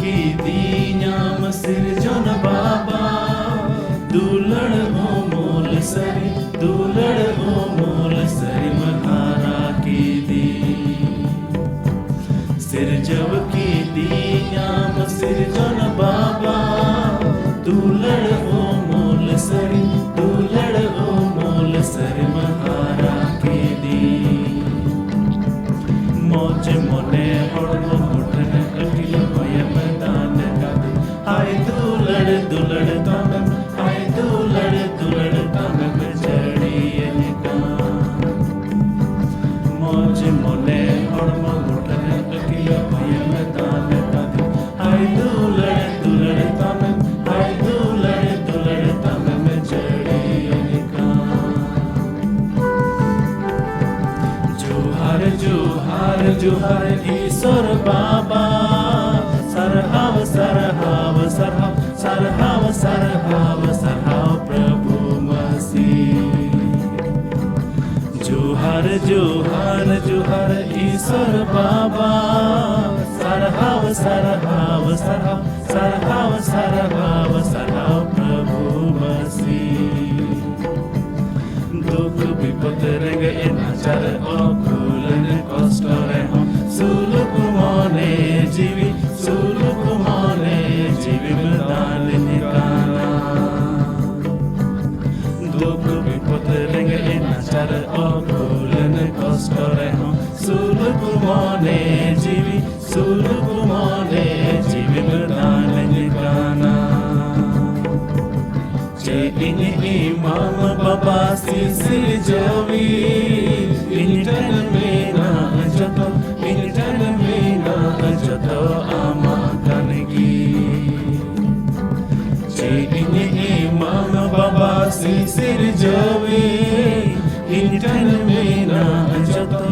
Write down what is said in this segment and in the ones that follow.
kidnya masir jon baba dulad ho mol sari dulad ho mol sari mahara kidi sir jab kidnya masir jon baba dulad ho mol sari dulad ho mol sari mahara kidi moj mone hormo muthan akil hoya madan kad ay dulad dulad tam ay dulad dulad tam jadiye ka moj mone hormo muthan akil hoya madan kad ay dulad dulad tam ay dulad dulad tam jadiye ka जोहार जोहार जोहार ईश्वर बाबा सरहाव सरहाव सरहाव सरहाव सरहाव सरहाव प्रभु मसीह जोहार जोहार जोहार ईश्वर बाबा सरहाव सरहाव सरहाव सरहाव सरहाव सरहाव प्रभु मसीह दुख विपद रंग एनाचार अकुलन कष्ट रहो सुलुक मने जीवी मदान निकाना दुख विपद रंग एनाचार अकुलन कष्ट रहो सुलुक मने जीवी Madan निकाना ini imam baba sisir jawi ini tan mena jato amakan gi ini imam baba sisir jawi ini tan mena jato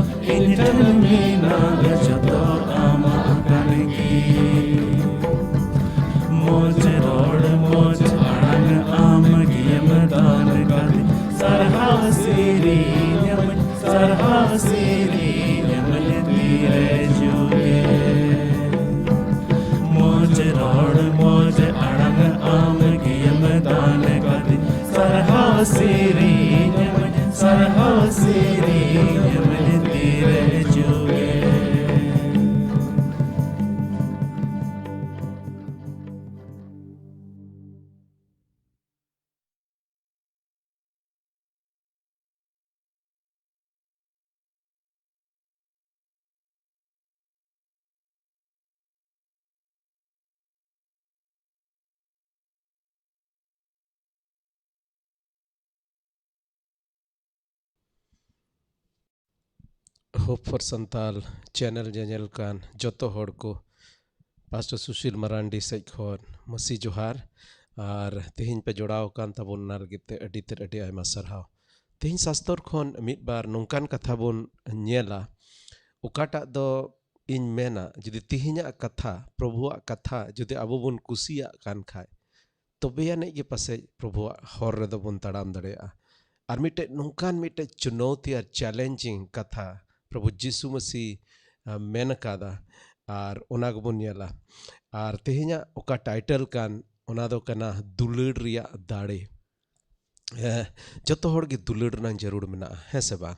amakan gi moj rod moj arang am giyam dan kadi sarhav siri nyaman tire juge moj rod moj arang am giyam dan kadi sarhav siri nyaman tire juge hope for Santal channel जेनेल कान जोतो हड़ को pastor सुशील Marandi says खन मसी जोहार और तेहिं पे जोड़ाव कान तबन नारगिते अडी आयमा सरहाव तेहिं शास्त्र खन मिद बार नोंकान कथा बन नेला ओकाटा दो इन मेना जुदी तेहिंया कथा प्रभुआ कथा जुदी अबो बन कुसिया कान खाय तबे याने के पासे प्रभुआ हर रे दो बन तड़ाम दड़ेया और मिटे नोंकान मिटे चुनौती और चैलेंजिंग कथा प्रभु जीसु मसीह मेन कादा और ओना गबन नेला और तेहिंया ओका टाइटल कान ओना दो कना दुलड़ रिया दाड़े जतो हड़ गे दुलड़ नang जरूर मेना है से बा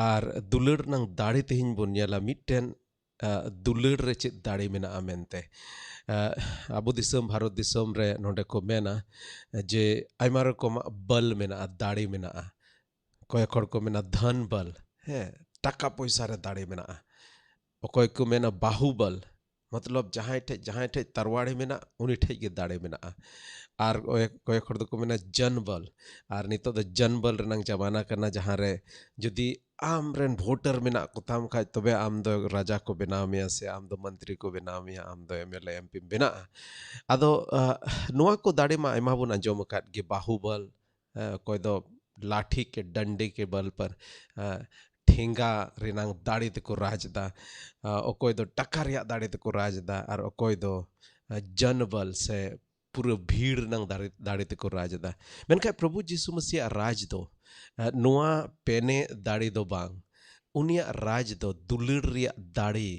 और दुलड़ नang दाड़े तेहिं बन नेला मिटेन दुलड़ रे चेद दाड़े मेना मेनते आबो दिसम भारत दिसम रे नोडे को मेना जे आयमा रकम बल मेना दाड़े मेना कोय खड़ को मेना धन बल है टाका पैसा रे दाड़े मेना अकोय को मेना बाहुबल मतलब जहाँ ठे तरवाड़े मेना उनी ठे गे दाड़े मेना और कोय खड़ को मेना जनबल और नितो द जनबल रनंग जमाना करना जहाँ रे जुदी आम रेन वोटर मेना कोताम खाय तबे आम दो राजा को बनाव मिया से आम दो मंत्री को बनाव मिया आम दो एमएलए एमपी बना आदो नुआ को दाड़े मा आयमा बन अंजम काट गे बाहुबल कोय दो लाठी के डंडे के बल पर ठेंगा रेनांग दाड़े ते को राजदा अकोय दो टका रिया दाड़े ते को राजदा और अकोय दो जनबल से पूरा भीड़ नंग दाड़े ते को राजदा मेनखाय प्रभु जीसु मसीह राज दो नुआ पेने दाड़े दो बांग उनिया राज दो दुलड़ रिया दाड़े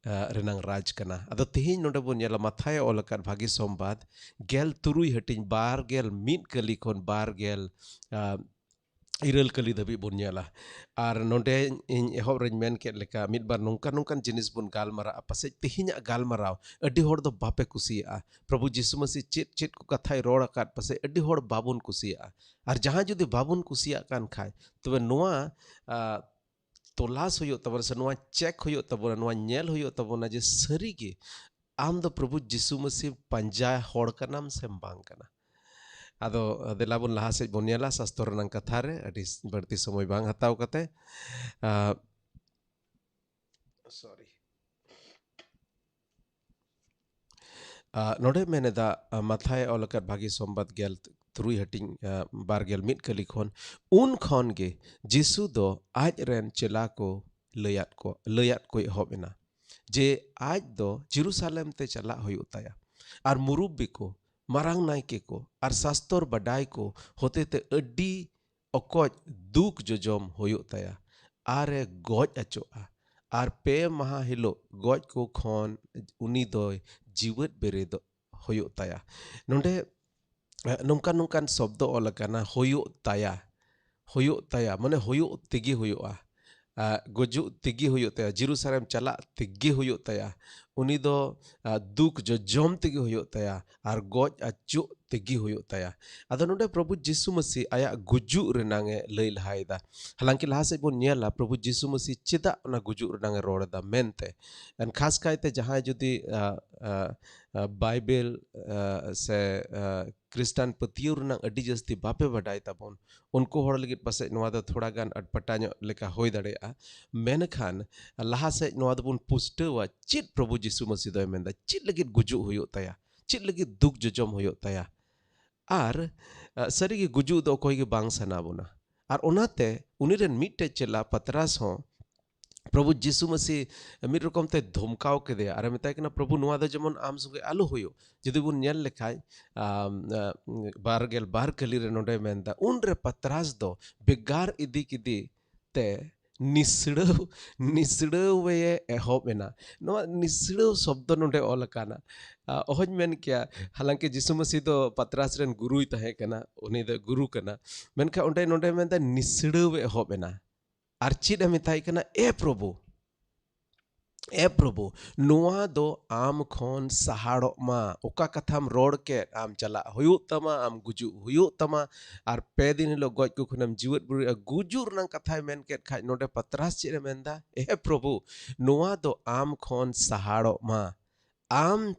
renang raj kana. Ado tihin nonde bun nyala Mathayo olakat bhagi sombad gel turui hating bar gel mid kali kon bar gel iral kali dabi bun nyala. Ar nonde in ehob ren men ket leka mid bar nungkan jenis bun galmara apa se tihinya galmarau adi hor do bape kusia. Prabhu Jisu Masih chit ku kathai rod akat pase adi hor babun kusia. Ar jahan judi babun kusia kan khai tobe noa तोलास हुयो तबना से नोआ check हुयो तबना नोआ nail हुयो तबना जे सरी गे आम दो प्रभु जिसु मसीह पंजा होड़ कनाम से बांग कना आदो देलाबुन लहा से बोनियाला शास्त्र रनंग कथा रे अडी बढ़ती समय बांग हताव कते सॉरी नोडे मेने दा माथाय ओलकर भागी सोमबाद गेल तुरुई हटिंग बारगेल मिट कली खन उन खन गे जिसु दो आज रेन चेला को लयात को एहबेना जे आज दो जेरूशलेम ते चला हुयो ताया आर मुरुब्बी को मारांग नायके को आर शास्त्र बडाई को होते ते अड्डी अकोज दुख जोजम हुयो ताया आरे गोज अचोआ आर पे महा हिलो गोज को खन उनी दो जीवत बेरेद हुयो ताया नोंडे नोंकान शब्द ओलकाना हुयो ताया माने हुयो तिगी हुयोआ गोजु तिगी हुयो ताया जेरूशलेम चला तिगी हुयो ताया उनी दो दुख जो जम तिगी हुयो ताया आर गोज अचु तिगी हुयो ताया आदो नोंडे प्रभु जिसु मसीह आया गुजु रेनांगे लई लहायदा हालांकि लहा से बोन नेला प्रभु जिसु मसीह चिदा ना गुजु रेनांगे रोड़दा मेनते एन खास कायते जहां जुदी बाइबल से क्रिस्टान पतियो रनंग अडी जस्ती बापे बडाई ताबोन उनको होड़ लगित पासे नोआ दो थोड़ा गान अटपटाño लेका होय दाड़ेआ मेनखान लहा से नोआ दो बुन पुष्टवा चित प्रभु जिसु मसीह दो मेंदा चित लगित गुजु हुयो ताया चित लगित दुख जोजम हुयो ताया आर सरी गुजु दो कोई के बांग सना बोना आर ओनाते उनीरेन मिटे चला पतरास हो प्रभु जिसु मसीह मिड रकम ते धमकाव के दे आर मेताय कना प्रभु नोआ दो जेमन आम संगे आलो हुयो जदि बुन नेल लेखाय बारगेल बार कली रे नोडे मेंदा उन रे पतरास दो बेगार इदी किदी ते निसड़व वे एहबेना नोआ निसड़व शब्द नोडे ओलकाना ओहज मेन क्या हालांकि जिसु मसीह दो पतरास रेन गुरुई तहे कना उनी दो गुरु कना मेनखा उंडे नोडे मेंदा निसड़व एहबेना आर चिद मेताय कना ए प्रभु नोआ दो आम खन सहाड़ो मा ओका कथाम रोड के आम चला हुयो तमा आम गुजु हुयो तमा आर पे दिन लो गज को खनम जीवत बुरी गुजु रनंग कथा मेन के खाय नोडे पतरास चिरे मेंदा ए प्रभु नोआ दो आम खन सहाड़ो मा आम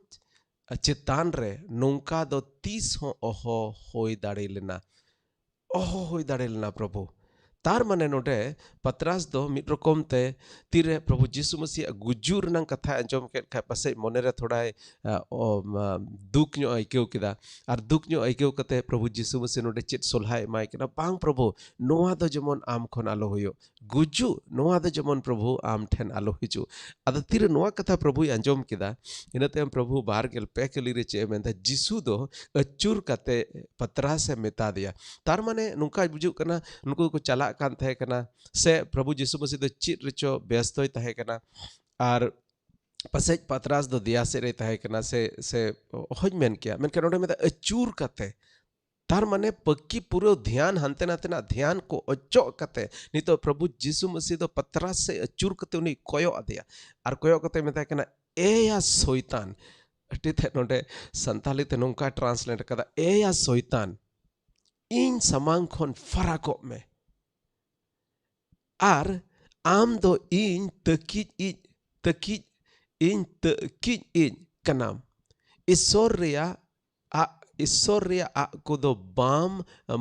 चेतान रे नोंका दो 30 हो ओहो होय दाड़े लेना प्रभु तार माने नोडे पतरास दो मिड रकम ते तीरे प्रभु जिसु मसीह गुजु रनंग कथा अंजम के खा पासे मने रे थोड़ा दुख न्यो आइकेव किदा आर दुख न्यो आइकेव कते प्रभु जिसु मसीह नोडे चित सोलहाय माय केना बांग प्रभु नोआ दो जेमन आम खन आलो होयो गुजु नोआ दो जेमन प्रभु आम ठेन आलो हिजु आदा तीरे नोआ कथा प्रभु अंजम किदा इनते प्रभु बार गेल पे कली रे चे मेंदा जिसु दो अचुर कते पतरास से मेता दिया तार माने नुका बुजु कना नुको को चला कान तहे कना से प्रभु जिसु मसीह दो चित रिचो व्यस्तय तहे कना आर पसेज पतरास दो दिया से रे तहे कना से होज मेन किया मेन के नोडे में अचूर कते तार माने पक्की पूरा ध्यान हंते नाते ना ध्यान को अचो कते नहीं तो प्रभु जिसु मसीह दो पतरास से अचूर कते उनी कोयो अदिया आर कोयो कते मेता कना ए या शैतान अटिते नोडे संताली ते नोंका ट्रांसलेट कदा ए या शैतान इन समांग खन फराको में आर आम दो इन तकीज इन कनाम ईश्वर रिया आ को दो बाम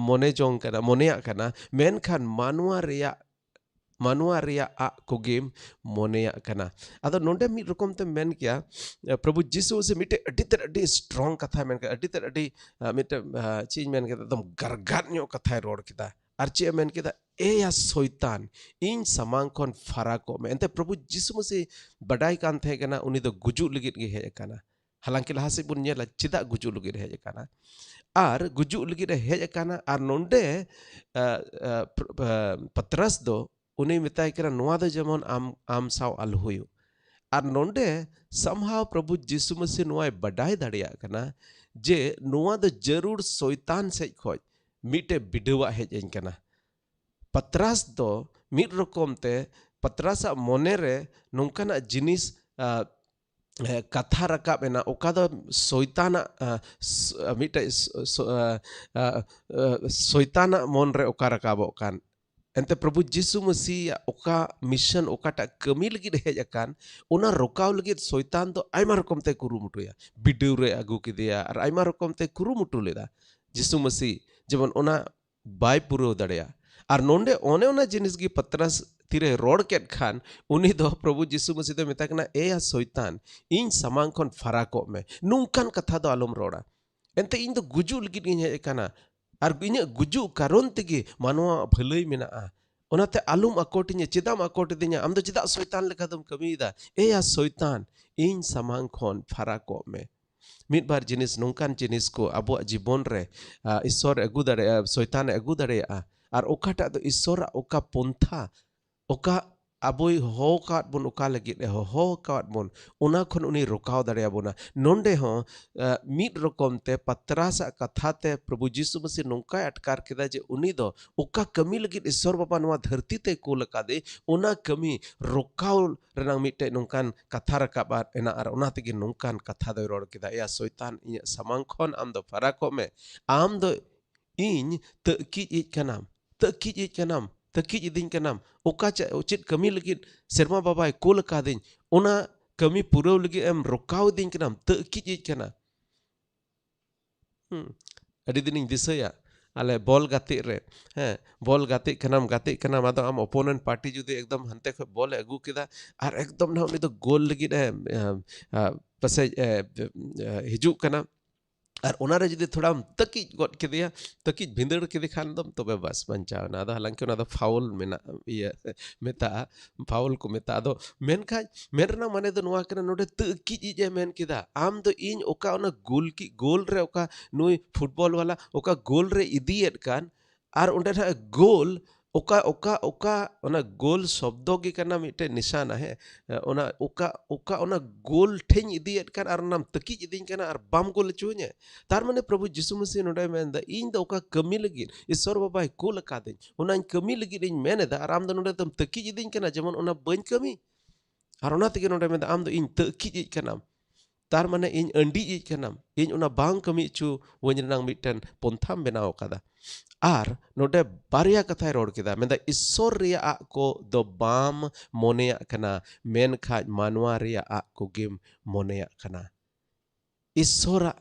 मोने जोंग कना मोनेया कना मेनखान मानुआ रिया आ कोगेम मोनेया कना आदो नोंडे मिड रकम ते मेन किया प्रभु जिसु से मिटे अडी स्ट्रांग कथा मेन का अडी मिटे चीज मेन के एकदम गरगाट न्यो कथा रोड किदा आर चे मेन किदा ए या शैतान इन समांग खन फराको में एंते प्रभु जिसु मसीह बडाई कान थे कना उनी दो गुजु लगित गे हेज कना हालांकि लहा से बुन नेला चिदा गुजु लगित हेज कना आर गुजु लगित हेज कना आर नोंडे पतरस दो उनी मिताय कना नोआ दो जेमन आम साव आल हुयो Ar nonde somehow Prabhu Jisu Masih nuai badai daria kana je nuwa do jarur soitan sej khoj mite bidewa hej ain kana. Patras do mid rokom te Patrasa monere nongkana jinis katha rakab ena oka do soitana mite soitana mon re oka rakabok kan. Ente Prabhu Jisu Masih oka mission okata kami lagi hej akan ona rokau lagi soitan do aima rokom te kurumutu ya bidew re agu kidia ar aima rokom te kurumutu leda Jisu Masih jemon ona bai puro dareya ar nonde one ona jinis gi Patras tire rod ket khan uni do Prabhu Jisu Masih do metakna e ya soitan in samang kon farakok me nungkan katha do alom roda ente in do guju lagi ni hej kana ar inya guju karon tege manwa bhalai menaa onate alum akotinya chedam akotidnya am do cheda soitan leka dum kamida e ya soitan in samang khon farakok me mid bar jinis nungkan jinis ko abo jibon re isor agu dare soitan agu dare ar okata do isora oka pontha oka aboi ho kat bon oka lagi ho kat bon una khon uni rokau dare abona nonde ho mid rokom te Patrasa katha te Prabhu Jisu Masih nongka atkar keda je uni do oka kami lagi isor bapa noa dharti te kul kade ona kami rokau renang mite nongkan katha rakabar ena ar ona tegi nongkan katha do rod keda ya soitan inya samang khon am do farako me am do iny tekij kanam tekij idin kanam oka chit kami lagi serma babai kul kadin ona kami purau lagi em rokau din kanam tekij kana adi dining disaya ale bol gatik re bol gatik kanam ado am opponent party judi ekdom hante kho bol agu kida ar ekdom na uni do goal lagi pase hiju kana আর ওনারা যদি থোড়া Taqi goat কেদিয়া Taqi ভিন্দড় কেদি খান দম তবে বাস বাঞ্চাও না আদো হালাंकि ওনা দো foul মেনা ইয়া মেতা foul को मेता आदो मेन खाज मेरना माने दो नुआ कना नोडे तकी जे मेन किदा आम दो इन ओका ओना गोल रे ओका नुई फुटबॉल वाला ओका गोल रे इदियत कान आर ओंडे ना गोल ओका ओका ओका ओना गोल शब्दो की करना मिटे निशान है ओना ओका ओका ओना गोल ठें इदियत kan ar nam teki idin kana ar bam gol chunya tar mane Prabhu Jisu Masih nodai menda in da oka kami lagi isor babai kul kadin ona kami lagi in mene da aram da nodai tam teki idin kana jemon ona ban kami ar ona teki nodai menda am do in teki id kanam tar mane in andi id kanam in ona bang kami chu wenang miten pontham benao kada ar node barya kathay rod kida menda isor ria a ko do bam monea kana men khaj manwa ria a ko gem monea kana isora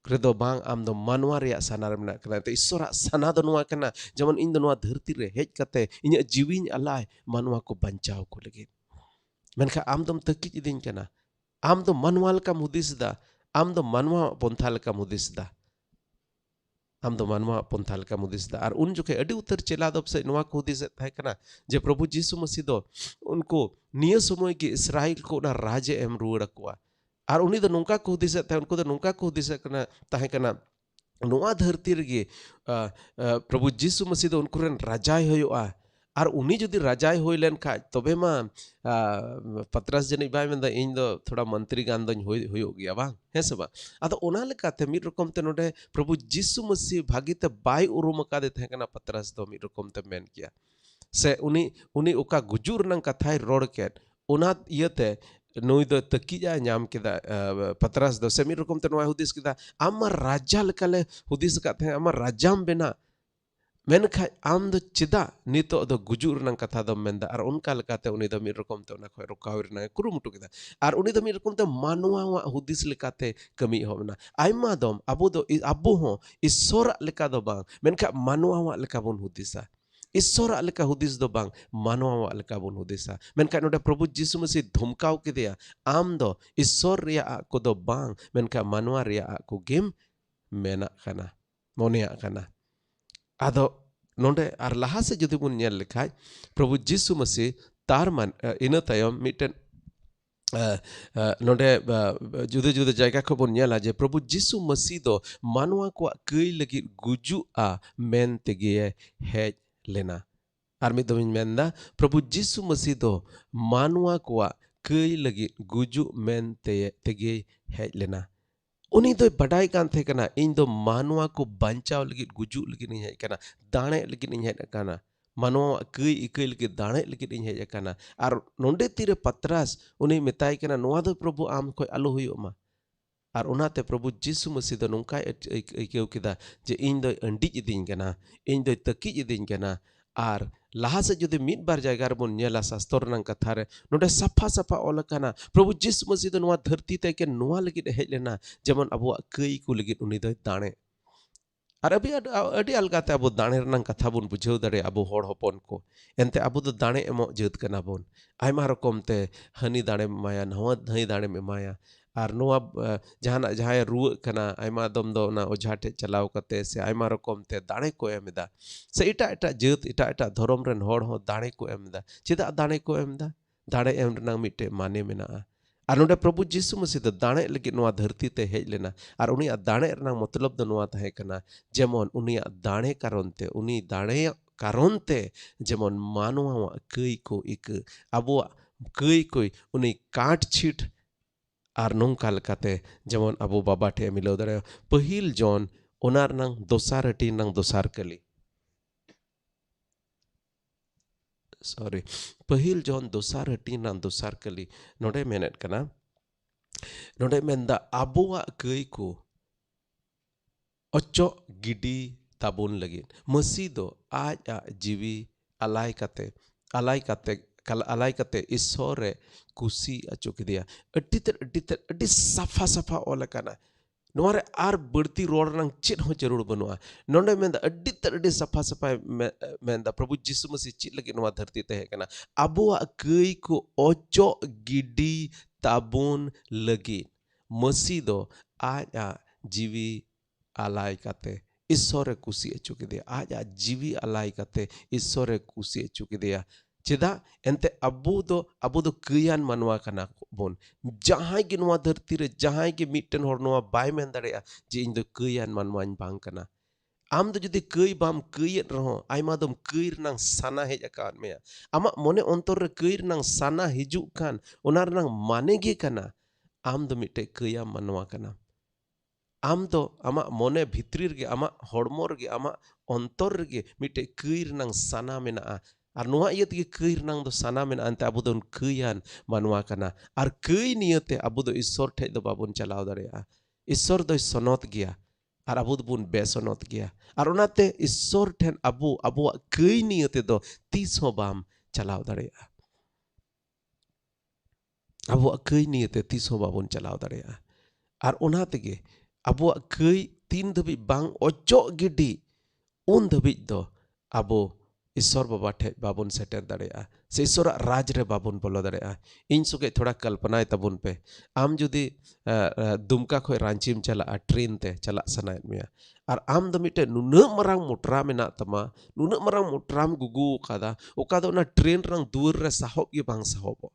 kredo bang am do manwa ria sanar mena kana te isora sana do nuwa kana jamon in do nuwa dharti re hej kate inya jiwin alai manwa ko bancao ko lagi menkha am dom takij idin kana am do manwal ka mudis da am do manwa ponthal ka mudis da am do manwa ponthal ka mudis da ar un joke adi utar chela do se nuwa ko hudis thae kana je Prabhu Jisu Masih do unko niya somoy ki Israel ko na raje em ruwar akwa ar uni do nongka ko hudis thae unko do nongka ko hudis kana tahe kana nuwa dharti rege Prabhu Jisu Masih do unko ren rajai hoyoa ar uni jodi rajai hoi len khaj tobe ma Patras jani bai menda in do thoda mantri gan do hoyo gya bang he se ba ado ona lekate mid rokom te node Prabhu Jisu Masih bhagite bai urum kade thae kana Patras do mid rokom te men kiya se uni oka gujur nang kathai rod ket ona iete nui do takija nyam kida Patras do se mid rokom te noai hudis kida amar raja lekale hudis ka the amar rajam bena menka am do chida nito do gujur nang katha do menda ar unka lekate uni do mid rokom te ona khoi rokawir na kurumutu kida ar uni do mid rokom te manwa wa hudis lekate kami hobna aima dom abu do abu ho isora leka do bang menka manwa wa leka bon hudisa isora leka hudis do bang manwa wa leka bon hudisa menka noda Prabhu Jisu Masih dhumkau kidia am do isor ria ko do bang menka manwa ria ko gem mena kana monia kana ado nonde ar laha se jodi bun nyel lekhaj Prabhu Jisu Masih tar man ina tayom miten nonde juda juda jayga ko bun nyela je Prabhu Jisu Masih do manwa ko kei lagi guju a men tege hej lena ar mi domin menda Prabhu Jisu Masih do manwa ko kei lagi guju men tege hej lena. Uni do badai kan the kana in do manua ko banchaw lagi guju lagi ni hej kana dane lagi ni hej kana manua kei ikai lagi dane lagi ni hej kana ar nonde tire Patras uni metai kana noa do Prabhu am koi alo huyu ma. Ar onate Prabhu Jisu Masih do nongkai ikeu kita je in do andi idin kana in do taki idin kana ar laha se jodi mid bar jayga rebon nyela sastor nang katha re nonde safa safa ol kana Prabhu Jisu Masih do noa dharti te ke noa lagi hej lena jemon abu kei ku lagi uni do dane. Ar adi algate abu dane renang katha bun bujhau dare abu hor hopon ko ente abu do dane emo jeut kana bon aima rokom te hani dane maya nawa hani dane memaya ar noa jahana jahaya ruwa kana aima dom do na ojha te chalaw kate se aima rokom te dane ko emda se eta jeut eta dhorom ren hor ho dane ko emda cheda dane ko emda dane em renang mitte mane menaa. Ar nonde Prabhu Jisu Masih do dane lagi noa dharti te hej lena ar uni dane renang matlab do noa tahe kana jemon uni dane karonte uni dane karonte jemon manua kei ko ik abu kei koi uni kaट छिट ar nongka lekate jemon abu baba te milau dare pahil John onar nang dosar hati nang dosar kali sorry pahil John dosar hati nang dosar kali node menet kana node menda abuwa kei ko ocho gidi tabun lagi Masih do aja jiwi alai kate alai kate isore kusi acho kedia adi safa safa ola kana noare ar berti ror nang chit ho jarur banua nonde menda adi safa safa menda Prabhu Jisu Masih chit lagi noa dharti te kana abuwa kei ko ocho gidi tabun lagi Masih do aja jiwi alai kate isore kusi acho kedia aja jiwi alai kate isore kusi acho kedia cheda ente abu do kian manwa kana bon jahai ge noa dharti re jahai ge mitten hor noa bai men darea je in do kian manwain bang kana am do jodi kei bam kei reho aima dom kei nang sana hej akan mea ama mone ontor re kei nang sana hijuk kan onar nang mane ge kana am do mitte keiam manwa kana am do ama mone bhitri rege ama hormo rege ama ontor rege mitte kei nang sana menaa ar noa iya tege kei nang do sana mena ante abu don keian manwa kana ar kei niate abu do isor thej do babon chalaw darea isor do sonot gea ar abu do bun besonot gea ar onate isor then abu kei niate do tis ho bam chalaw darea abu kei niate tis ho babon chalaw darea ar ona tege abu kei tin dhabi bang ojo gidi un dhabi do abu ईश्वर बाबा ठे बाबुन shutter दड़ेया से ईश्वर राज रे बाबुन बोलो दड़ेया इन सुके थोड़ा कल्पना तबुन पे आम जुदी दुमका खो रांची में चला ट्रेन ते चला सनायत मिया और आम द मिटे नुना मरांग मोटरा में ना तमा नुना मरांग मोटरा में गुगु ओका दो ना ट्रेन रंग दूर रे साहोब ये बांग साहोब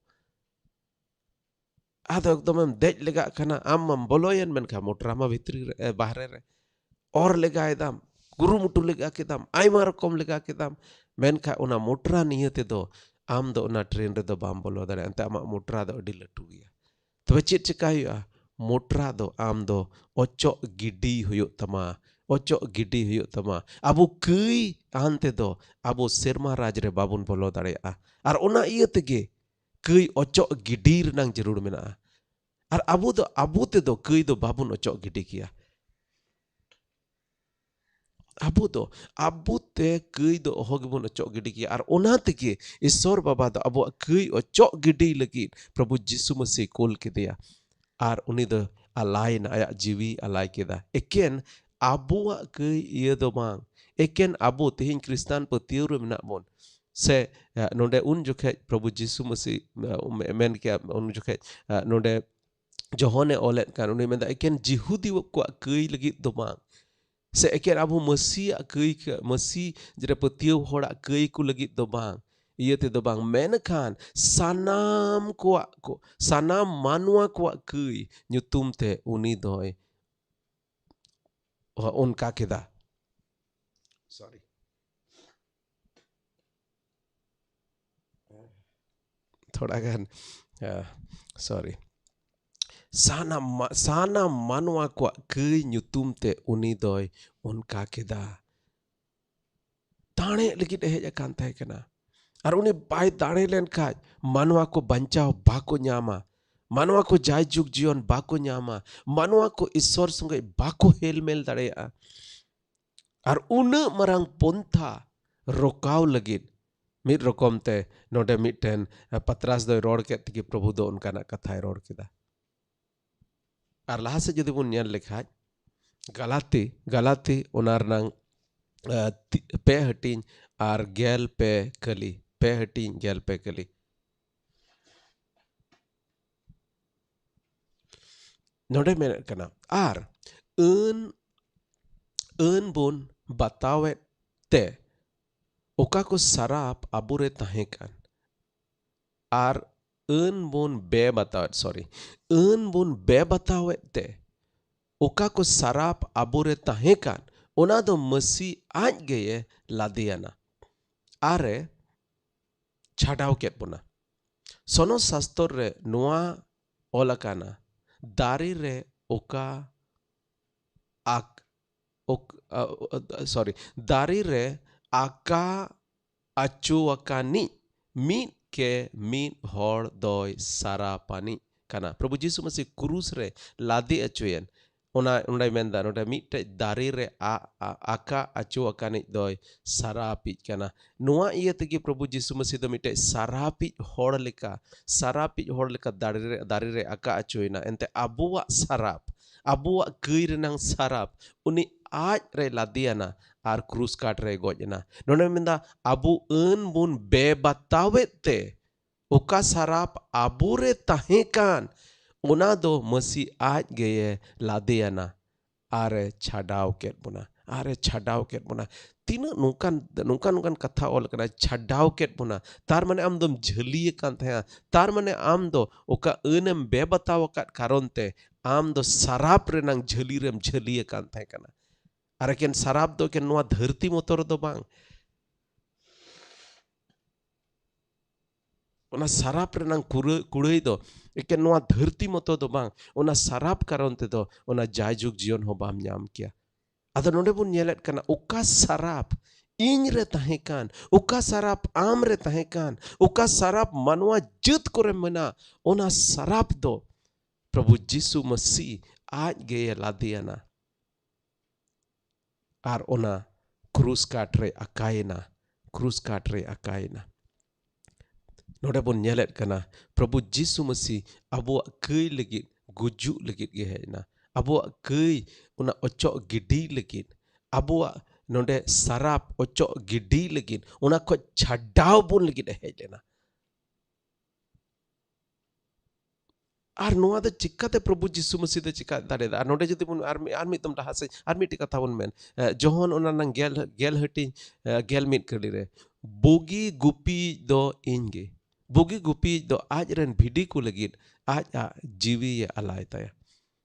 आदो एकदम हम देख लेगा खाना आम बोलोयन मन का मोटरा में भीतरी बाहरे रे और लेगा एकदम गुरु मुटु लेगा केदाम आइमा रकम लेगा केदाम मेनखा उना मोटरा नियते दो आम दो उना ट्रेन रे दो बाम बोलो दरे अंते आमा मोटरा दो अडी लटू गया तबे चेत चिका हुआ मोटरा दो आम दो ओचो गिडी हुयो तमा ओचो गिडी हुयो तमा अबु कई आनते दो अबु सेरमा राज रे बाबुन बोलो दरे आर उना इये तेगे कई ओचो गिडी रनांग जरूर मेना आर अबु ते दो कई दो बाबुन ओचो गिडी किया abu te kei do hogibun ocok gidi ki ar ona tege isor baba do abu kei ocok gidi lagi Prabhu Jisu Masih kol kedia ar uni do alai na ayak jiwi alai keda eken abu kei iya do mang eken abu tihin Kristan petiur menak bon se nonde un jokhe Prabhu Jisu Masih men ke un jokhe nonde johone olet kan uni menda eken jihudi ko kei lagi do mang se eken abu Masih kei ke Masih jere petiu hora kei ku lagi do bang iya te do bang menkan sanam manua ko kei nyutum te uni doi unka keda sorry थोड़ा गान sorry. Sana manwa kwa kei nyutum te uni doi unka keda. Dane lagi deh akan tahe kena. Ar uni bai dane len kaj manwa ko bancao bako nyama. Manwa ko jai juk jion bako nyama. Manwa ko isor sungai bako helmel darea. Ar una marang ponta rokau lagi. Mid rokom te node mitten patras doi ror ket tiki Prabhu do unkana kathai ror kita. Ar laha se jodi bun nyel lekhaj Galati onar nang pe hatin ar gel pe kali pe hatin gel pe kali. Node men kana ar eun bun batawet te oka ko sarap abure tahekan. Ar eun bun be batawet te oka ko sarap abure tahekan. Ona do masi aj geye ladiana. Are chadaw ket buna. Sono sastor re noa olakana. Dari re oka dari re aka acuakani mit ke mit hor doi sarapani kana. Prabhu Jisu masih kurus re ladi acuyen. Ona menda nota mitte dari re aka acuakani doi sarapit kana. Noa iya tegi Prabhu Jisu masih do mitte sarapit hor leka dari re aka acuina ente abuwa sarap. Abuwa kir nang sarap uni aj re ladiana ar krus kat re gojna. Nona menda abu eun bun be batawet te oka sarap abure tahekan ona do masi aj geye ladiana are chadaw ket buna. Tina nungkan katha ol kana chadaw ket buna. Tar mane am dom jhaliye kan thaya. Tar mane am do oka enem be bataw kat karon te am do sarap renang jhali rem jhaliye kan thaya kana. Are ken sarap do ken noa dharti motor do bang. Ona sarap renang kurei do eken noa dharti moto do bang. Ona sarap karon te do ona jaijuk jion ho bam nyam kia. Ado nonde pun nyelet kana oka sarap iny re tahekan, oka sarap am re tahekan, oka sarap manwa jut kore mena. Ona sarap do Prabhu Jisu Masih aj geye ladiana. Ar ona krus katre akaina. Node pun nyelet kana Prabhu Jisu Masih abuak kei legit gujuk legit gehena. Abuak kei una ocok gidi legit. Abuak node sarap ocok gidi legit. Una ko chadaw pun legit hejena. Ar noa da chikate Prabhu Jisu Masih da chikat dare da. Node jodi pun armi tum dahase armi tika tawon men. Johon ona nang gel hati gel mit kali re. Bogi gupi do inge. Bogi gupi do aj ren bhidi ku legit aj jiwi ye alai taya.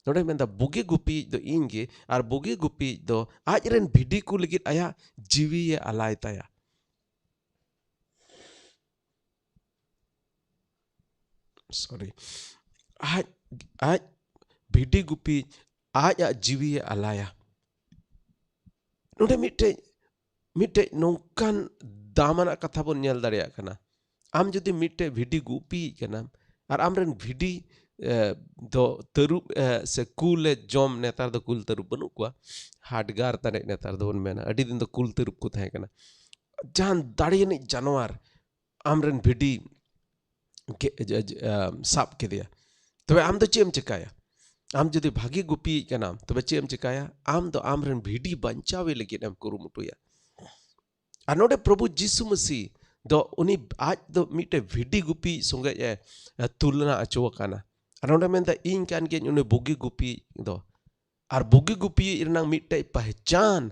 Node menda bogi gupi do inge ar bogi gupi do aj ren bhidi ku legit aya jiwi ye alai taya. Sorry. Aj bhidi gupi aj jiwi ye alaya. Node mitte nongkan damana katha bon nyel dareyak kana. Am jodi mitte bhidi gupi kana ar amren bhidi do tarup se kule jom netar do kul tarup banu kwa hadgar tane netar do mena adi din do kul tarup ko thahe kana jan dariyani janwar amren bhidi sap kedia tobe am do chem chikaya am jodi bhagi gupi kana tobe chem chikaya am do amren bhidi banchawe legit am kurumutuya. Ar node Prabhu Jisu Masih do uni aj do mitte bhidi gupi sungai tulna acuakana. Anonda menda ing kan gen uni bogi gupi do. Ar bogi gupi irnang mitte pahchan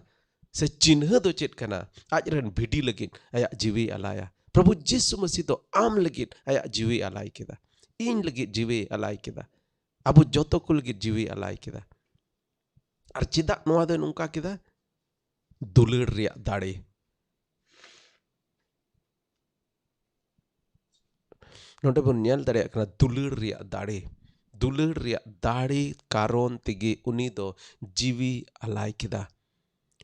se चिन्ह do chet kana aj ren bhidi legit aya jiwi alaya. Prabhu Jisu Masih do am legit aya jiwi alai keda. Ing legit jiwi alai keda. Abu joto ku legit jiwi alai keda. Ar chidak noa do nungka keda dulir riak dare. नोंडे बन nail दाड़े कना दुलड़ रिया दाड़े कारोन तिगे उनी दो जीवी अलाय किदा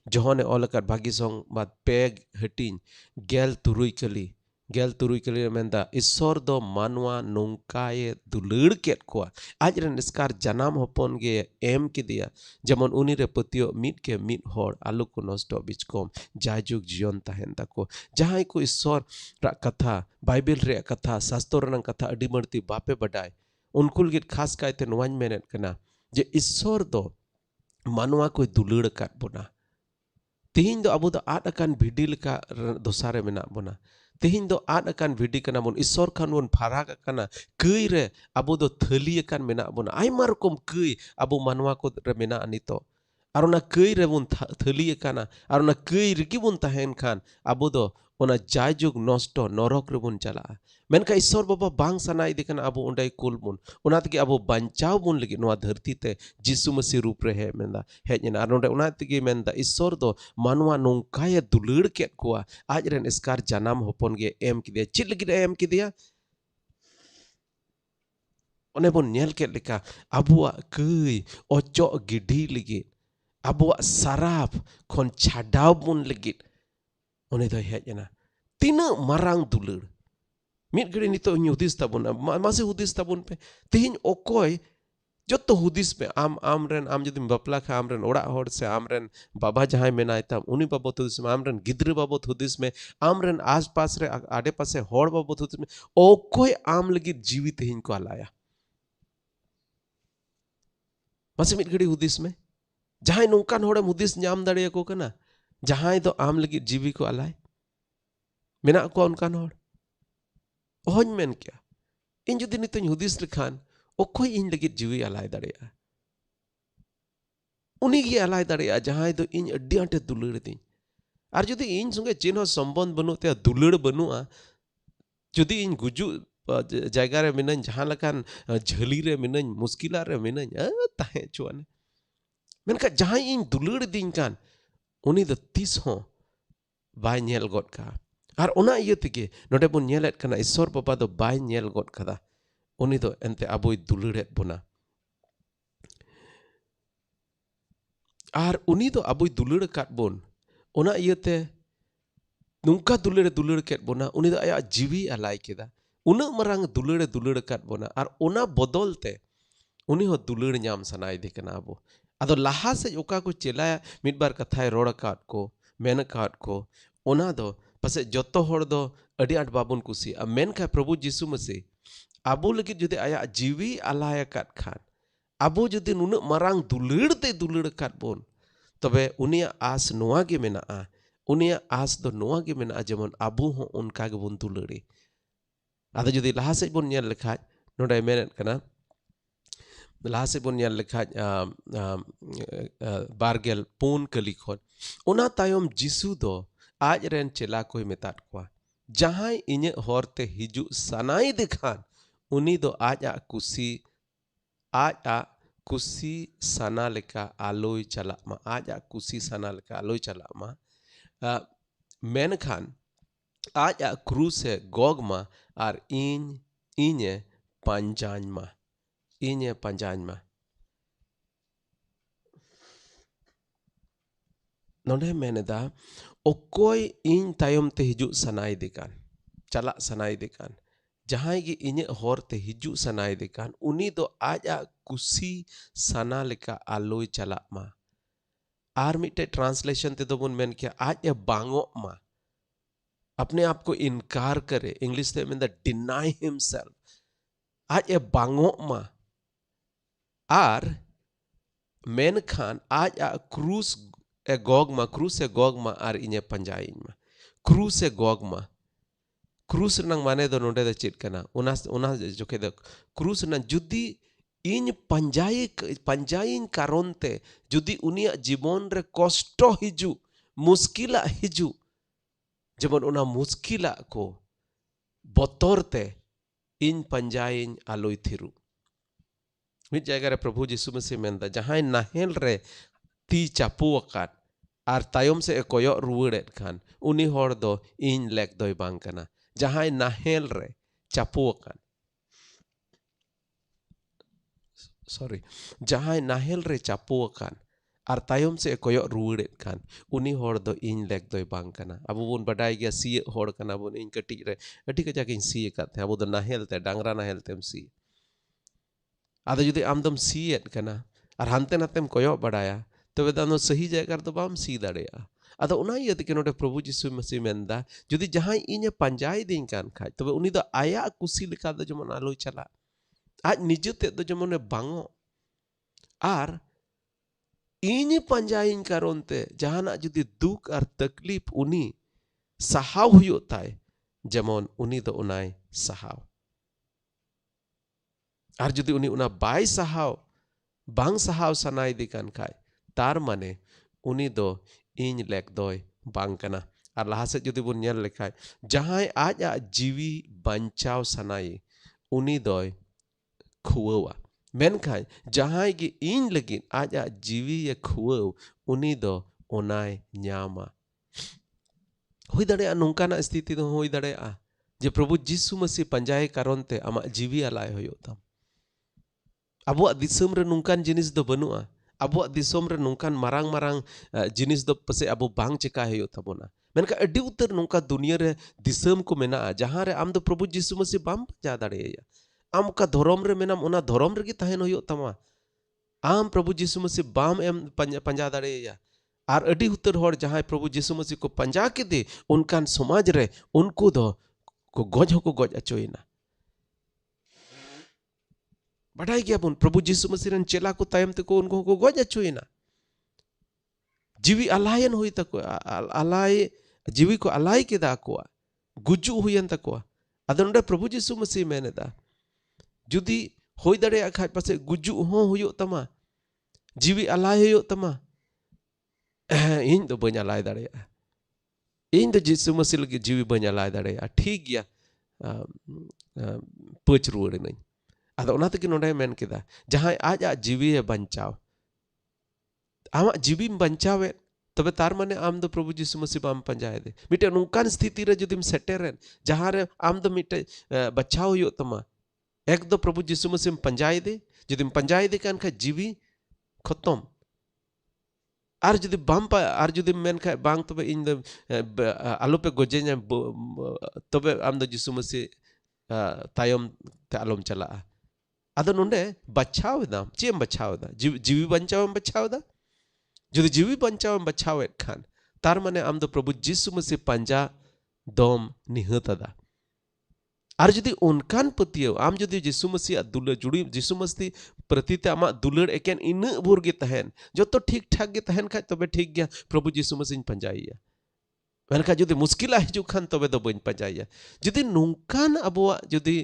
जोहने ओलकर भागी song बात peg हटिन गेल तुरुई कली मेंदा ईश्वर दो मानवा नोंकाये दुलड़ केत कोआ आज रन इसकार जनाम होपन गे एम किदिया जेमन उनी रे पतियो मीट के मीट होड़ आलू को नष्टो बिचकोम जायजुग जीवन तहन तको जहां को ईश्वर रा कथा बाइबल रे कथा शास्त्र रन कथा अडी मर्ती बापे बडाय उनकुल गित खास कायते नवाñ मेनेट कना जे ईश्वर दो मानवा को दुलड़ काट बोना तिहिं दो अबो दो आद अकान भिडी लेका दोसारे मेना बोना तिहिं दो आद अकान भिडी कना बोन ईश्वर खान बोन फाराग अकाना कई रे अबो दो थली अकान मेना बोना आयमा रकम कई अबो मानवा को रे मेना अनितो आर ओना कई रे बोन थली अकाना आर ओना कई रिगी बोन तहेन खान अबो दो ओना जायजुग नष्टो नरक रे बोन चला मेनका ईश्वर बाबा बांग सना इदी कना अबो ओंडे कुल बोन ओना तगे अबो बंचाव बोन लगी नोआ धरती ते जिसु मसीह रूप रे हे मेंदा हेजना आर ओंडे ओना तगे मेंदा ईश्वर दो मानवा नोंकाये दुलड़ केत कोआ आज रेन इसकार जनाम होपन गे एम किदिया चित लगी एम किदिया ओने बोन नेल केत लेका अबुआ कई ओचो गिडी लगी अबुआ सराफ खन छाडाव बोन लगी ओने दो हेजना तीना मारांग दुलड़ मिट घड़ी नितो हुदिस ताबुन मासे हुदिस ताबुन पे तिहिं ओकोय जोतो हुदिस पे आम रेन आम जदि बापला खा आम रेन ओड़ा होड़ से आम रेन बाबा जहां मेनाय ताम उनी बाबत हुदिस में आम रेन गिद्र बाबत हुदिस में आम रेन आस पास रे आडे पासे होड़ बाबत हुदिस में ओकोय आम लगी जीवी तिहिं को आलाया मासे मिट घड़ी हुदिस में जहां नोंकान होड़े हुदिस ᱧᱟᱢ दाड़े को कना जहां दो आम लगी जीवी को आलाय मेना को उनकान होड़ ओहन मेन क्या इन जुदी नितों हुदिस लेखान ओकोय इन लगी जीवी आलाय दाड़ेया उनी गे आलाय दाड़ेया जहां दो इन अड्डी आंटे दुलड़ दी आर जुदी इन संगे चेन हो संबंध बनु ते दुलड़ बनुआ जुदी इन गुजु जायगा रे मिनन जहां लकान झली रे मिनन मुश्किला रे मिनन ताहे चुआने मेनका जहां इन दुलड़ दीन कान उनी दो तीस हो बाय नेल गोद का आर ओना इये तेगे नोडे बोन नेलेट कना ईश्वर बाबा दो बाय नेल गोद कदा उनी दो एंते अबोय दुलड़ेत बोना आर उनी दो अबोय दुलड़ काट बोन ओना इयेते नुंका दुलड़ केट बोना उनी दो आया जीवी अलाय केदा उना मरांग दुलड़ काट बोना आर ओना बदलते उनी हो दुलड़ ᱧᱟᱢ सनाय दे कना अबो आदो लाहा से ओका को चेला मिड बार कथाय रोड़ काट को मेन काट को ओना दो पासे जोतो होड़ दो अडी आट बाबुन कुसी अब मेन का प्रभु यीशु मसीह आबो लगी जुदे आया जीवी आलाय काट खान आबो जुदे नुन मरांग दुलड़ काट बोन तबे उनिया आस नोआ गे मेना उनिया आस दो नोआ गे मेना जेमन आबो हो उनका गे बोन दुलड़ी आदो जुदे लाहा से बोन नेल लेखाज नोडे मेनेट कना लाहा से बोन नेल लेखाज बारगेल पून कली खोन ओना तायम जिसु दो आज रेन चेला कोई मेताट कोआ जहां इने होरते हिजु सनाई दिखान उनी दो आज आ कुसी सना लेका आलोय चला मा आज आ कुसी सना लेका आलोय चला मा मेन खान आज आ क्रूस है गोग मा आर इने पंजान मा नोडे मेनेदा ओकोय इन तायम ते हिजु सनाय दिकान चला सनाय दिकान जहां गे इने होरते हिजु सनाय दिकान उनी दो आज आ कुसी सना लेका आलोय चला मा आर मिटे ट्रांसलेशन ते दो बुन मेन किया आज बांगो मा अपने आप को इनकार करे इंग्लिश ते में द डिनाई हिमसेल्फ आज बांगो मा आर मेन खान आज आ क्रूस ए गोगमा आर इने पंजाइन मा क्रूस ए गोगमा क्रूस नंग माने दो नोडे द चिट कना उना जोखे द क्रूस न जुदी इन पंजाइन कारोनते जुदी उनिया जीवन रे कष्ट हिजु मुश्किला हिजु जेमन उना मुश्किला को बतोरते इन पंजाइन आलोय थिरु मिट जायगा रे प्रभु यीशु मसीह मेंदा जहां नाहेल रे ती चापू अकात आर तायम से कोयो रुवड़ेत खान उनी होड़ दो इन लेक दोय बांग कना जहां नाहेल रे चापू अकान sorry, jahai nahel re chapo akan ar tayom se koyok ruwet kan uni hor do ing lek doy bang kana abu bun badai gya si hor kana bun ing keti re adi ka jakin si kat abu do nahel te dangra nahel tem si ada judi amdom si et kana ar hante natem koyok badaya tobe dano sahi jaygar do bam si dareya ada una iya te kenote Prabhu Jisu Masih menda judi jahai inya panjai din kan khai tobe uni do aya kusi leka do jemon aloi chala aj nijete do jemon bango ar ini panjain karonte jahanak judi duk ar taklif uni sahaw huyuk tai jemon uni do unai sahaw ar judi uni una bai sahaw bang sahaw sanai dikan kai tar mane uni do in lek doy bang kana ar laha sed judi bun nyel lekhai jahai aja jiwi banchaw sanai uni doy khuwa menkai jahai gi in lagin aja jiwi ye khuwa uni do onai nyama hui dare nungkana sthiti do hui dare je Prabhu Jisu Masih panjai karonte ama jiwi alai hoyo tam abuak disum re nungkan jinis do banua abuak disom re nungkan marang-marang jinis do pase abu bang ceka hoyo tabona menka adi utar nungka dunia re disum ko mena jahan re am do Prabhu Jisu Masih bam panja dareya am ka dhorom re menam ona dhorom re gi tahen hoyo tama am Prabhu Jisu Masih bam em panja dareya ar adi utar hor jahai Prabhu Jisu Masih ko panja kede unkan somaj re unku do ko goj hoko goj achoina badai gya pun Prabhu Jisu Masih ren chela ko tayam te ko unko ko goj achoina jiwi alayan hui tako alai jiwi ko alai keda ko guju huyan tako adonde Prabhu Jisu Masih meneda judi hoi dare akhai pase guju ho huyuk tama jiwi alai huyuk tama in do banya alai dare in do Jisu Masih lagi jiwi banya alai dare ठीक gya pech ruwar nañ ada ona te nonde men keda jahai aja jiwi e banchaw ama jiwi banchawe तबे तार माने आम दो प्रभु जीसु मसीह balm पंजाए दे मिटे नुकान स्थिति रे जुदिम सेटेरेन जहां रे आम दो मिटे बचाव हुयो तमा एक दो प्रभु जीसु मसीह पंजाए दे जुदिम पंजाए दे कान का जीवी खत्म आर जुदि बाम पा आर जुदि मेन का बांग तबे इन द आलो पे गोजेnya तबे आम दो जीसु मसीह तायम te alom chala ado nonde bachao da chem bachao da jiwi banchaw bachao da jodi jiwi banchaw bachao et khan tar mane am do Prabhu Jisu Masih panja dom nihata da ar jodi unkan patiyo am jodi Jisu Masih dular judi Jisu Masih prati te ama dular eken ina bhur ge tahen joto ठीक ठाक ge tahen kha tobe ठीक gya Prabhu Jisu Masih panjaiya menka jodi muskil hijuk khan tobe do bain panjaiya jodi nungkan abuwa jodi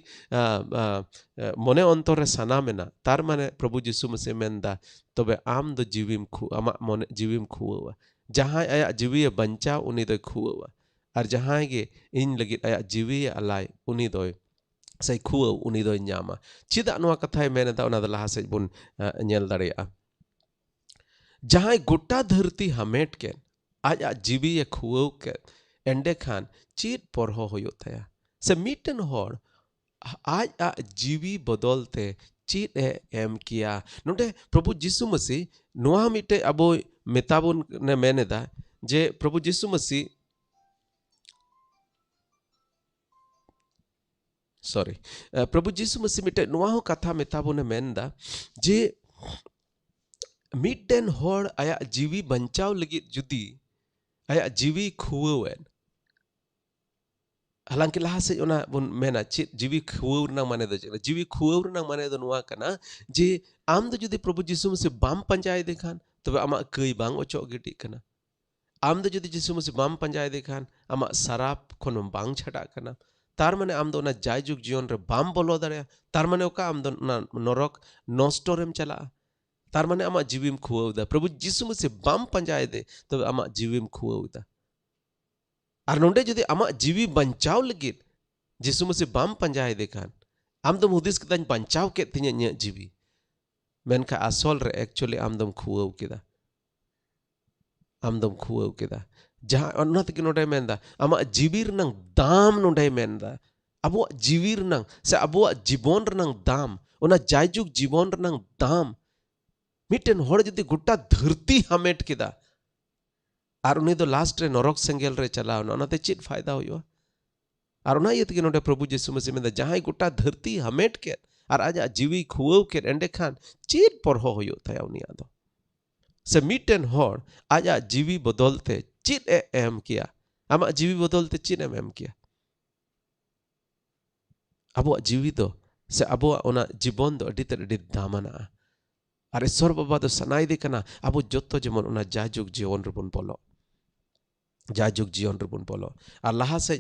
mone ontore sana mena tar mane Prabhu Jisu Masih menda tobe am do jiwim khu ama mone jiwim khuwa jahai aya jiwi bancha uni do khuwa ar jahai ge in lagit aya jiwi alai uni do sai khuwa uni do nyama chida noa kathai mena da ona da laha se bun nyel dareya jahai gota dharti hamet ken aja jiwi e khuwa ke ende khan chit porho hoyo thaya se miten hor aja jiwi bodolte chit e em kiya nonde Prabhu Jisu Masih noa mite abo metabun ne meneda je Prabhu Jisu Masih sorry Prabhu Jisu Masih mite noa ho katha metabun ne menda je miten hor aya jiwi banchaw lagit judi aya jiwi khuwen halanki laha se ona bun mena chit jiwi khuwer nang mane do jiwi khuwer nang mane do noa kana je am do judi Prabhu Jisu Masih bam panjai dekhan tobe ama kai bang ochok gidi kana am do judi Jisu Masih bam panjai dekhan ama sarap kono bang chhata kana tar mane am do na jayjuk jion re bam bolo dare tar mane oka am do na norok nostorem chala tar mane ama jiwim khuwa da Prabhu Jisu Masih bam panjai de tobe ama jiwim khuwa da ar nonde jodi ama jiwi banchaw lagit Jisu Masih bam panjai dekhan am dom hudis kitan banchaw ke tinya nya jiwi menka asol re actually am dom khuwa kida am dom khuwa kida jaha onna te nonde menda ama jiwir nang dam nonde menda abo jiwir nang se abo jibon nang dam ओना जायजुग जीवन रनang दाम mitten हर जदि गोटा धरती हामेट केदा और उनी दो last रे नरक सेंगेल रे चलाव ना ओनाते चेत फायदा हुआ और ओना इयत के नोडे प्रभु यीशु मसीह में जहां गोटा धरती हामेट के और आज जीवी खुआव के एंडे खान चेत परहो हुयो थाया उनिया दो से मिटन हर आज जीवी बदलते चेत एम किया आमा जीवी बदलते चेत एम किया अबो जीवी दो से अबो ओना जीवन दो अडी ते अडी दामना और ईश्वर बाबा दो सनाई दे कना अबो जोतो जेमन ओना जाजुग जीवन रबन बोलो जाजुग जीवन रबन बोलो और लाहा से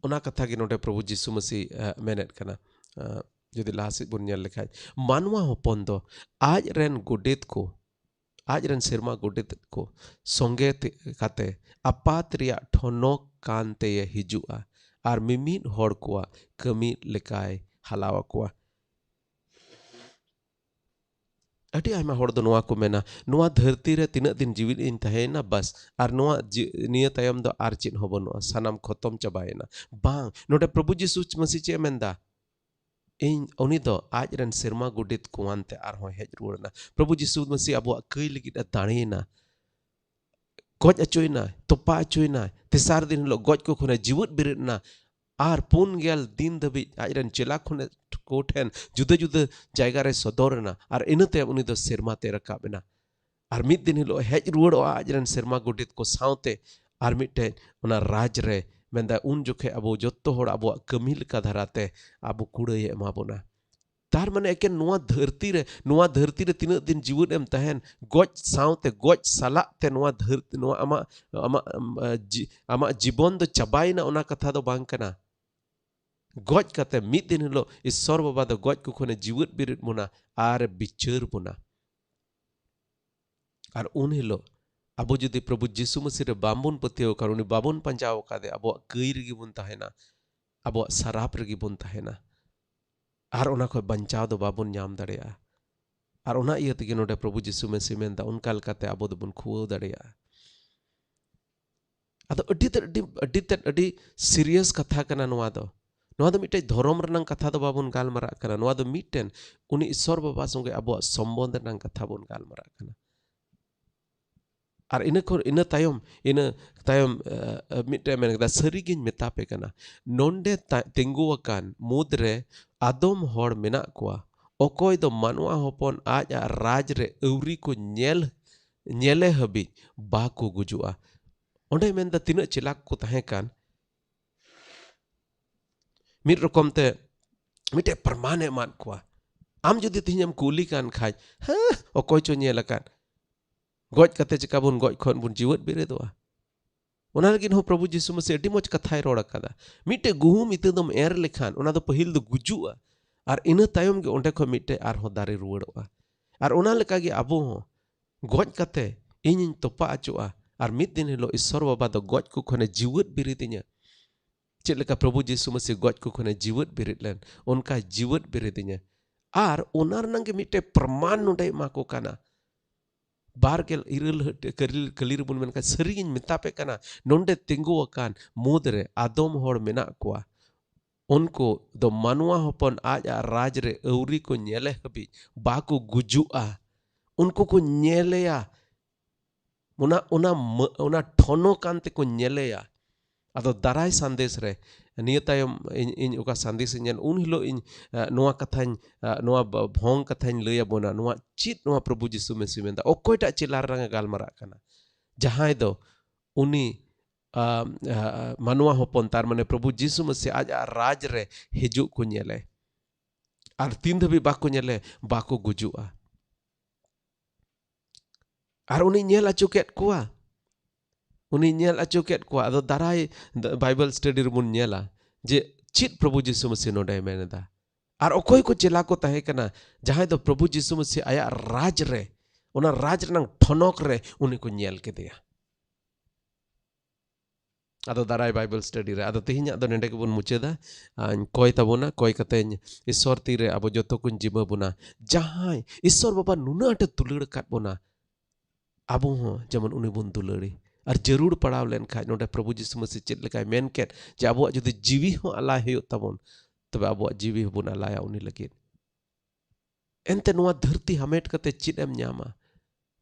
ओना कथा के नोडे प्रभु यीशु मसीह मेनेट कना जदि लाहा से बुन नेल लेखाय मानवा होपन दो आज रेन गोडेत को आज रेन सेरमा गोडेत को संगे काते अपात रिया ठोनोक कानते ये हिजुआ और मिमिद हर कोआ कमी लेकाय हलावा कोआ अटी आयमा हर दो नोआ को मेना नोआ धरती रे तीना दिन जीवित इन तहेना बस और नोआ निया तायम दो आर चिन होबनो सनाम खतम चबायना बांग नोटे प्रभु यीशु मसीह चे मेंदा इन उनी दो आज रन सेरमा गुडित कुआनते आर हो हेज रुड़ना प्रभु यीशु मसीह अबो कई लगित दाणीना गज अचोयना तोपा अचोयना तेसार दिन लो गज को खुने जीवित बिरना आर पुन गेल दिन दबी आज रन चेला खुने कोठेन जुदे जुदे जायगा रे सदरना और इनते उनी दो सेरमा ते रकाबना और मिद दिन हिलो हेज रुड़ो आज रन सेरमा गुडित को सावते और मिटे उना राज रे मेंदा उन जोखे अबो जत्तो होड़ अबो कमी लेका धराते अबो कुड़े एमा बोना तार माने एके नोआ धरती रे तीन दिन जीवन एम तहन गज सावते गज सालाते नोआ धरती नोआ आमा जीवन दो चबाइना ओना कथा दो बांग कना गज कते मिद दिन हिलो ईश्वर बाबा दो गज को खने जीवन बिरित मुना आर बिचार बुना और उन हिलो अब जुदी प्रभु यीशु मसीह रे बाबुन पतियो कारुनी बाबुन पंजाव कादे अब कई रगी बुन तहेना अब सराप रगी बुन तहेना और ओना खो बंचाव दो बाबुन नाम दड़ेया और ओना इय तगे नोडे प्रभु यीशु मसीह मेंदा उनका लकाते अब दो बुन खुआव दड़ेया अदो अडी सीरियस कथा कना नोआ दो मिटे धर्म रनंग कथा दो बाबुन गालमरा कना नोआ दो मिटेन उनी ईश्वर बाबा संगे अब संबंध रनंग कथा बुन गालमरा कना और इन तायम मिटे मेनदा सरीगिन मेतापे कना नोंडे तेंगुआकान मुद्रे आदम हर मेना कोआ ओकोय दो मानवा होपन आज राज रे अवरी को नेले हबी बाको गुजुआ ओंडे मेनदा तिना चिलाक को तहे कान मिट रकम ते मिटे प्रमाण एमान कोआ आम जुदी तिहम कुली कान खाय हाँ ओकोय चो नेल कान गज कते चिका बुन गज खन बुन जीवत बिरेदोआ ओना लगिन हो प्रभु यीशु मसीह अडी मोच कथाय रोड़ कदा मिटे गुहुम इते दम एर लेखान ओना दो पहिल दो गुजुआ और इन तायम के ओंडे खो मिटे आर हो दारे रुवाड़ोआ और ओना लेका गे अबो हो गज कते इन तोपा अचोआ और मिद दिन हिलो ईश्वर बाबा दो गज को खने जीवत बिरिदिnya चेद लेका प्रभु यीशु मसीह गज को खने जीवत बिरिद लेन उनका जीवत बिरिदिnya और ओना रनंग मिटे प्रमाण नोडे माको काना बारगेल इरल कलिर बुन मेनका सरीगिन मितापे कना नोंडे तिंगुआकान मुदरे आदम हर मेना कोआ उनको दो मानवा होपन आज राज रे अवरी को नेले हबी बाको गुजुआ उनको को नेलेया उना ठोनो कांते को नेलेया अदो दाराय संदेश रे निय तायम इन ओका संदेश इन उन हिलो इन नोआ कथाñ नोआ भोंग कथाñ लैया बोना नोआ चित नोआ प्रभु यीशु मसीह मेंदा ओकोयटा चिलार रंग गालमरा कना जहां दो उनी मानवा होपन तार माने प्रभु यीशु मसीह आज राज रे हिजु को नेले और तीन धबी बाको नेले बाको गुजुआ और उनी नेल अचुकेट कोआ उनी नेल अचुकेट कोआ अदो दाराय बाइबल स्टडी रे बुन नेला जे चित प्रभु यीशु मसीह नोडे मेनदा और ओकोय को चेला को तहे कना जहां दो प्रभु यीशु मसीह आया राज रे ओना राज रनंग ठनक रे उनी को नेल के दिया अदो दाराय बाइबल स्टडी रे अदो तेहिnya दो नेंडे को बुन मुचेदा कोय तबोना कोय कतेñ ईश्वर ती रे अबो जतो कुन जीव बुना जहां ईश्वर बाबा नुना अटे तुलड़ काट बोना अबो हो जेमन उनी बुन तुलड़ी और जरूर पड़ाव लेन खाय नोडे प्रभु यीशु मसीह चेद लेकाय मेन केट जे अबो जुदी जीवी हो अलाय हुयो तबन तबे अबो जीवी बुन अलाया उनी लगिन एंते नोआ धरती हमेट कते चिद एम ᱧᱟᱢᱟ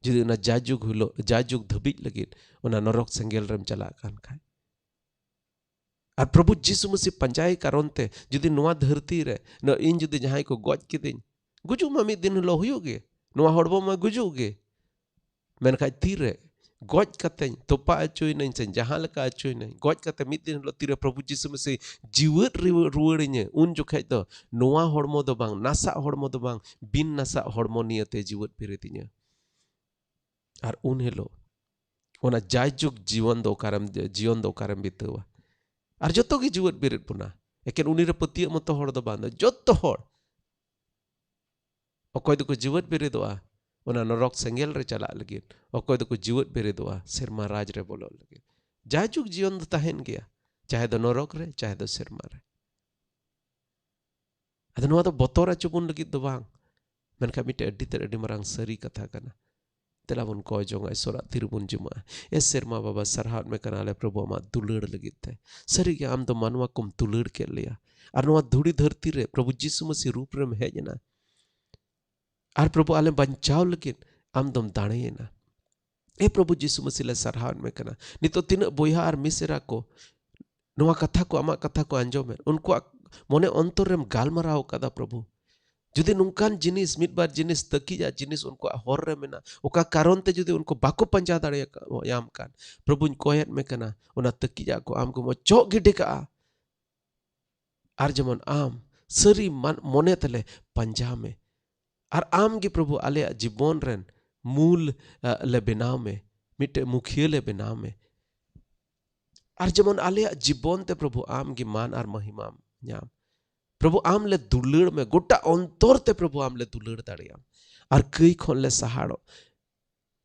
जुदी उना जाजुग धबिज लगित उना नरक सेंगेल रेम चला कान खाय और प्रभु जीसु मसीह पंजाई कारण ते जुदी नोआ धरती रे न इन जुदी जहां को गज किदिन गुजु मा मिद दिन लो हुयुगे नोआ हड़बो मा गुजुगे मेनखाय तीरे गज कते तोपा अचुई नई से जहां लका अचुई नई गज कते मिद दिन लो तीरे प्रभु जीसु मसीह जीवत रुवाड़िnye उन जोखाय दो नोआ हड़मो दो बांग नासा हड़मो दो बांग बिन नासा हड़मो नियते जीवत पिरेतिnye और उन हेलो ओना जायजुग जीवन दो कारम बितावा और जोतो की जीवत बिरेत बुना एकेन उनी रे पतिय मतो हड़ दो बांध जोतो हड़ अकोय दो को जीवत बिरेदोआ ओना नरक सेंगेल रे चला लगे अकोय दो को जीवत बिरेदोआ सेरमा राज रे बोलो लगे जायजुग जीवन दो तहन गया चाहे दो नरक रे चाहे दो सेरमा रे अदो नोआ दो बतोर अचुबुन लगे दो बांग मेनखा मिटे अड्डी मरांग सरी कथा कना तेलाबुन को जोंगा सोरा तिरुबुन जुमा ए सेरमा बाबा सरहात में कनाले प्रभु आमा दुलड़ लगित थे सरी के आम तो मानवा कुम दुलड़ के लिया और नोआ धुड़ी धरती रे प्रभु जीसु मसीह रूप रे में हेजना और प्रभु आले बंचाव लगित आम दम दाणे ना ए प्रभु जीसु मसीह ले सरहात में कना नितो तीन बोया और मिसेरा को नोआ कथा को आमा कथा को अंजोम उनको मोने अंतर रेम गालमराव कदा प्रभु जुदी नुकान जिनिस मिट बार जिनिस तकीजा जिनिस उनको हर रे मेना ओका कारण ते जुदी उनको बाको पंजा दाड़े याम कान प्रभु कोयत में कना उना तकीजा को आम को मो चो गिडे का आर जमन आम सरी मन मोने तले पंजा में और आम की प्रभु आले जीवन रेन मूल ले बनाव में मिटे मुखिया ले बनाव में और जमन आले जीवन ते प्रभु आम की मान और महिमा न्याम प्रभु आम ले दुलड़ में गोटा अंतर ते प्रभु आम ले दुलड़ दाड़ियाम और कई खन ले सहाड़ो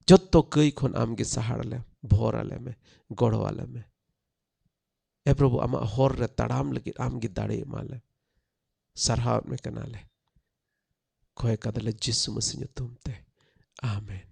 जत्तो कई खन आम के सहाड़ ले भोर आले में गड़ो आले में ए प्रभु आमा हर रे तड़ाम लगी आम की दाड़े माले सरहाव में कनाले खोए कदले जिसु मसीह तुमते आमेन।